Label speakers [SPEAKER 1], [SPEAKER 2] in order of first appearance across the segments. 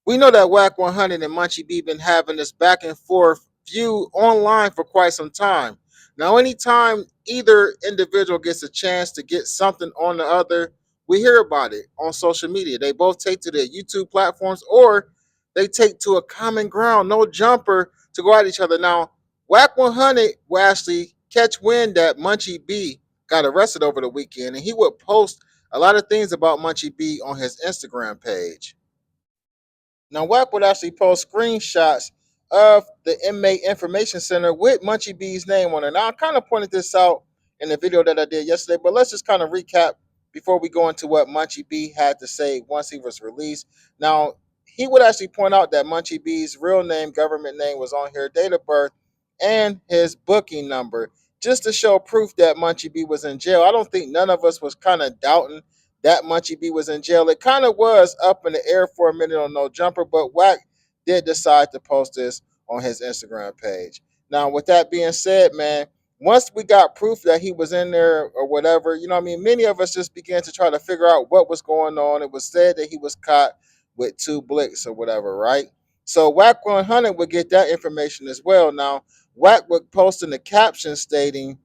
[SPEAKER 1] We know that Wack 100 and Munchie B been having this back and forth view online for quite some time. Now, anytime either individual gets a chance to get something on the other, we hear about it on social media. They both take to their YouTube platforms or they take to a common ground, no jumper, to go at each other. Now, Wack 100 will actually catch wind that Munchie B got arrested over the weekend, and he would post a lot of things about Munchie B on his Instagram page. Now, Wack would actually post screenshots of the inmate information center with Munchie B's name on it. Now, I kind of pointed this out in the video that I did yesterday, but let's just kind of recap before we go into what Munchie B had to say once he was released. Now, he would actually point out that Munchie B's real name, government name was on here, date of birth, and his booking number, just to show proof that Munchie B was in jail. I don't think none of us was kind of doubting that Munchie B was in jail. It kind of was up in the air for a minute on No Jumper, but Wack did decide to post this on his Instagram page. Now, with that being said, man, once we got proof that he was in there or whatever, you know what I mean? Many of us just began to try to figure out what was going on. It was said that he was caught with 2 Blicks or whatever, right? So Wack 100 would get that information as well. Now, Wack would post in the caption stating,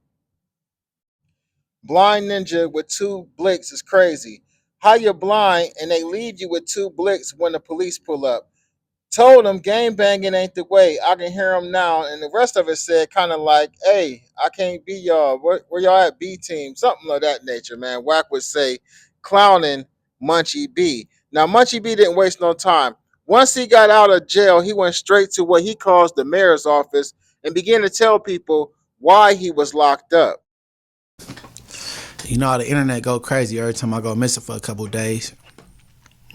[SPEAKER 1] blind ninja with 2 Blicks is crazy. How you're blind and they leave you with 2 Blicks when the police pull up. Told him game banging ain't the way. I can hear him now. And the rest of it said kind of like, hey, I can't be y'all. Where y'all at, B team? Something of that nature, man. Wack would say, clowning Munchie B. Now, Munchie B didn't waste no time. Once he got out of jail, he went straight to what he calls the mayor's office and began to tell people why he was locked up.
[SPEAKER 2] You know how the internet go crazy every time I go missing for a couple of days.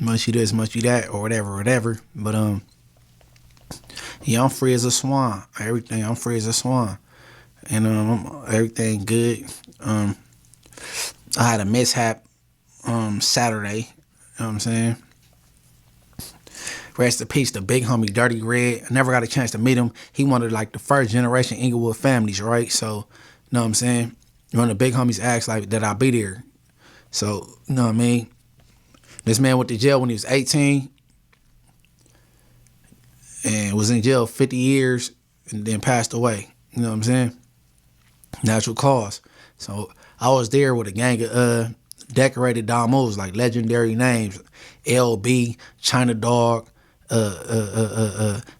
[SPEAKER 2] Must be this, must be that, or whatever, whatever. But yeah, I'm free as a swan. Everything, I'm free as a swan, and everything good. I had a mishap Saturday. You know what I'm saying? Rest in peace, the big homie Dirty Red. I never got a chance to meet him. He one of like the first generation Inglewood families, right? So, you know what I'm saying? One of the big homies asked like that I be there. So, you know what I mean? This man went to jail when he was 18 and was in jail 50 years and then passed away. You know what I'm saying? Natural cause. So I was there with a gang of decorated domos, like legendary names. LB, China Dog,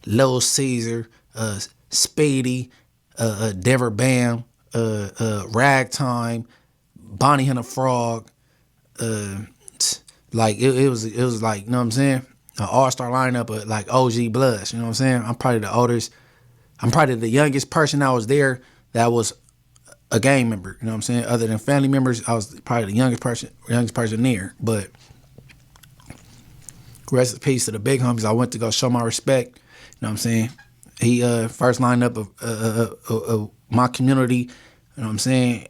[SPEAKER 2] Lil Caesar, Speedy, Dever Bam, Ragtime, Bonnie and the Frog, like it was like, you know what I'm saying, an all-star lineup of like OG Bloods, you know what I'm saying? I'm probably the oldest, I'm probably the youngest person that was there that was a gang member, you know what I'm saying? Other than family members, I was probably the youngest person there. But rest in peace to the big homies. I went to go show my respect, you know what I'm saying? He first lineup of my community, you know what I'm saying,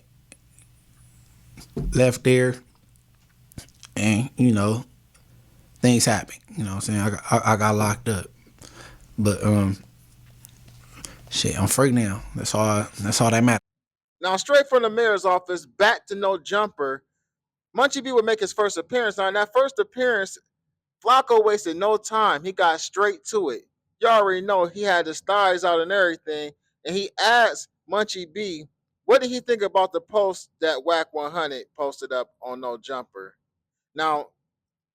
[SPEAKER 2] left there. And, you know, things happen. You know what I'm saying? I got locked up. But shit, I'm free now. That's all that matters.
[SPEAKER 1] Now, straight from the mayor's office, back to No Jumper, Munchie B would make his first appearance. Now, in that first appearance, Flacco wasted no time. He got straight to it. You already know he had his thighs out and everything. And he asked Munchie B, what did he think about the post that Wack 100 posted up on No Jumper? Now,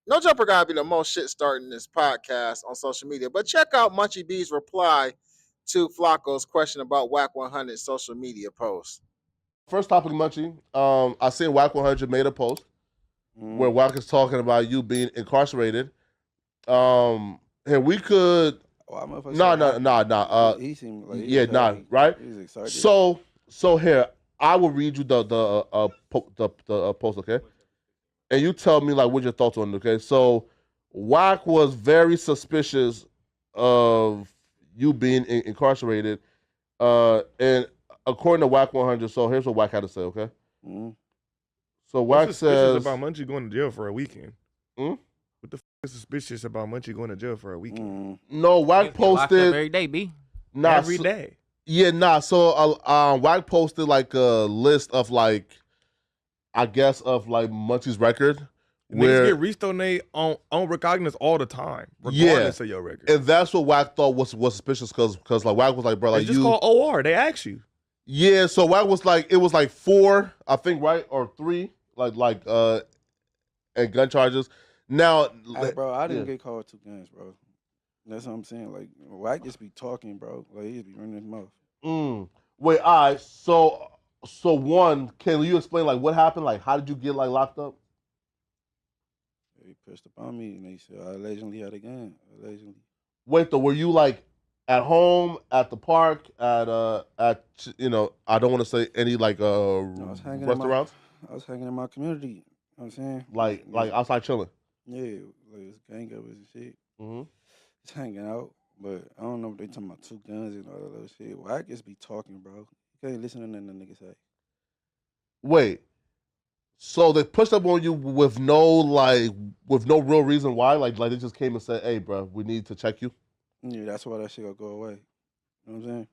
[SPEAKER 1] No Jumper gotta be the most shit starting this podcast on social media. But check out Munchie B's reply to Flacco's question about Wack 100 social media posts.
[SPEAKER 3] First topic, Munchie. I seen Wack 100 made a post where Wack is talking about you being incarcerated. And we could. No.
[SPEAKER 4] He seemed like
[SPEAKER 3] Yeah, nah, right.
[SPEAKER 4] He's excited.
[SPEAKER 3] So here I will read you the post, okay? And you tell me like what your thoughts on it, okay? So Wack was very suspicious of you being incarcerated, and according to Wack 100, so here's what Wack had to say, okay? So Wack says
[SPEAKER 5] about Munchie going to jail for a weekend.
[SPEAKER 3] Hmm?
[SPEAKER 5] What the is suspicious about Munchie going to jail for a weekend?
[SPEAKER 3] No, Wack posted
[SPEAKER 6] every day, B.
[SPEAKER 5] Every day.
[SPEAKER 3] Yeah, nah. So Wack posted like a list of like, I guess of like Munchie's record,
[SPEAKER 5] Niggas
[SPEAKER 3] where
[SPEAKER 5] get reached on recognizance all the time,
[SPEAKER 3] yeah,
[SPEAKER 5] regardless of your record.
[SPEAKER 3] and that's what Wack thought was suspicious because like Wack was like, bro, like
[SPEAKER 5] It's just
[SPEAKER 3] you,
[SPEAKER 5] called OR. They ask you.
[SPEAKER 3] yeah. So Wack was like, it was like 4, I think, right, or 3, and gun charges. Now,
[SPEAKER 2] Hey, bro, I
[SPEAKER 3] yeah.
[SPEAKER 2] didn't get caught with 2 guns, bro. That's what I'm saying. Like, Wack just be talking, bro. Like, he just be running his mouth.
[SPEAKER 3] Wait, all right. So one, can you explain like what happened? Like, how did you get like locked up?
[SPEAKER 2] He pushed up on me, and they said I allegedly had a gun. Allegedly.
[SPEAKER 3] Wait, though, were you like at home, at the park, at I don't want to say any like
[SPEAKER 2] No,
[SPEAKER 3] restaurants,
[SPEAKER 2] I was hanging in my community. You know what I'm saying?
[SPEAKER 3] like outside chilling.
[SPEAKER 2] Yeah, like it's gang up and shit.
[SPEAKER 3] Mm-hmm.
[SPEAKER 2] Just hanging out. But I don't know if they talking about 2 guns and all that other shit. Well, I just be talking, bro. You can't listen to nothing that nigga say.
[SPEAKER 3] Wait, so they pushed up on you with no real reason why? Like they just came and said, "Hey, bro, we need to check you."
[SPEAKER 2] Yeah, that's why that shit gonna go away. You know what I'm saying?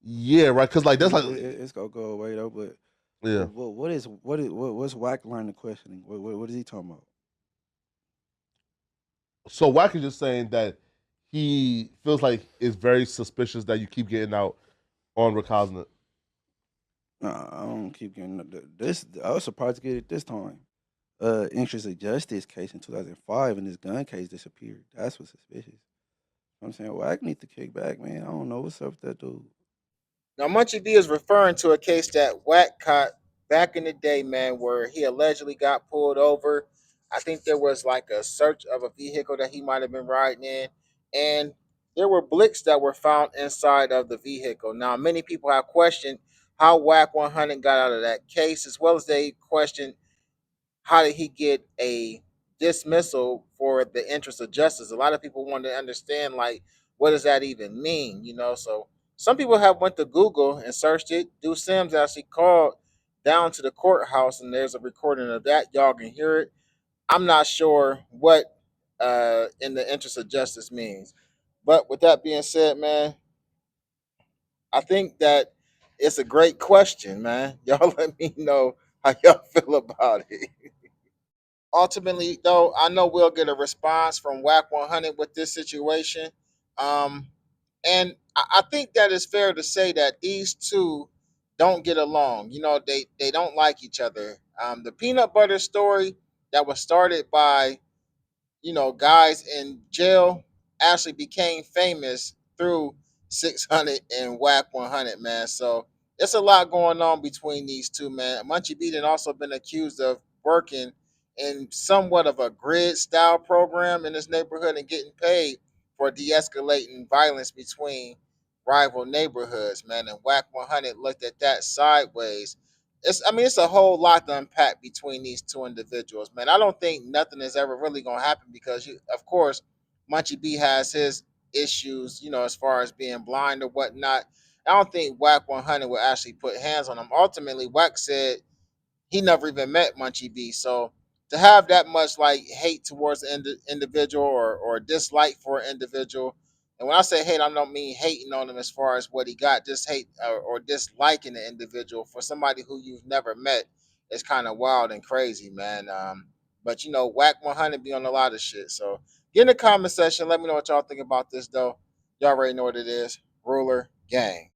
[SPEAKER 3] Yeah, right. Because like that's like
[SPEAKER 2] It's gonna go away though. But
[SPEAKER 3] yeah.
[SPEAKER 2] what's Wack line of questioning? What is he talking about?
[SPEAKER 3] So Wack is just saying that he feels like it's very suspicious that you keep getting out on recognizance.
[SPEAKER 2] Nah, I don't keep getting this. I was surprised to get it this time. Interest of justice case in 2005, and this gun case disappeared. That's what's suspicious. I'm saying, well, I need to kick back, man. I don't know what's up with that dude.
[SPEAKER 1] Now, Munchie B is referring to a case that Wack caught back in the day, man, where he allegedly got pulled over. I think there was like a search of a vehicle that he might have been riding in, and there were blicks that were found inside of the vehicle. Now, many people have questioned how Wack 100 got out of that case, as well as they questioned how did he get a dismissal for the interest of justice. A lot of people want to understand, like, what does that even mean, so some people have went to Google and searched it. Due Sims actually called down to the courthouse, and there's a recording of that. Y'all can hear it. I'm not sure what in the interest of justice means, but with that being said, man, I think that it's a great question, man. Y'all let me know how y'all feel about it. Ultimately, though, I know we'll get a response from Wack 100 with this situation. Um, and I think that it's fair to say that these two don't get along. They don't like each other. The peanut butter story that was started by guys in jail actually became famous through 600 and Whack 100, man. So it's a lot going on between these two, man. Munchie B also been accused of working in somewhat of a grid style program in his neighborhood and getting paid for de-escalating violence between rival neighborhoods, man. And Whack 100 looked at that sideways. It's a whole lot to unpack between these two individuals, man. I don't think nothing is ever really gonna happen because of course, Munchie B has his issues, as far as being blind or whatnot. I don't think Whack 100 will actually put hands on him. Ultimately, Whack said he never even met Munchie B. So to have that much like hate towards an individual or dislike for an individual, and when I say hate, I don't mean hating on him as far as what he got, just hate or disliking the individual for somebody who you've never met is kind of wild and crazy, man. But Whack 100 be on a lot of shit. So get in the comment section. Let me know what y'all think about this, though. Y'all already know what it is. Ruler Gang.